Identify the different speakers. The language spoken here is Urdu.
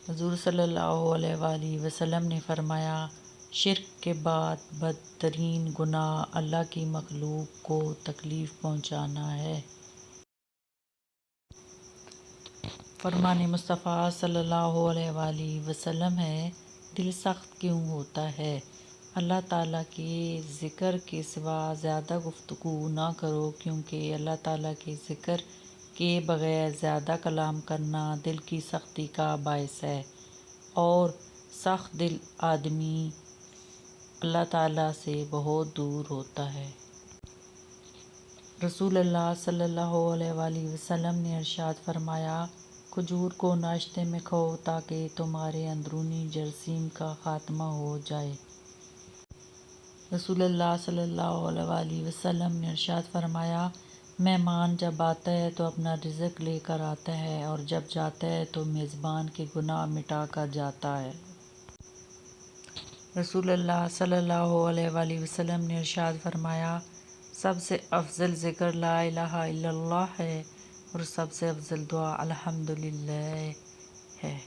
Speaker 1: حضور صلی اللہ علیہ وآلہ وسلم نے فرمایا، شرک کے بعد بدترین گناہ اللہ کی مخلوق کو تکلیف پہنچانا ہے۔ فرمان مصطفیٰ صلی اللہ علیہ وآلہ وسلم ہے، دل سخت کیوں ہوتا ہے؟ اللہ تعالیٰ کے ذکر کے سوا زیادہ گفتگو نہ کرو، کیونکہ اللہ تعالیٰ کے ذکر کے بغیر زیادہ کلام کرنا دل کی سختی کا باعث ہے، اور سخت دل آدمی اللہ تعالیٰ سے بہت دور ہوتا ہے۔ رسول اللہ صلی اللہ علیہ وآلہ وسلم نے ارشاد فرمایا، کھجور کو ناشتے میں کھاؤ تاکہ تمہارے اندرونی جراثیم کا خاتمہ ہو جائے۔ رسول اللہ صلی اللہ علیہ وآلہ وسلم نے ارشاد فرمایا، مہمان جب آتا ہے تو اپنا رزق لے کر آتا ہے، اور جب جاتا ہے تو میزبان کے گناہ مٹا کر جاتا ہے۔ رسول اللہ صلی اللہ علیہ وآلہ وسلم نے ارشاد فرمایا، سب سے افضل ذکر لا الہ الا اللہ ہے، اور سب سے افضل دعا الحمدللہ ہے۔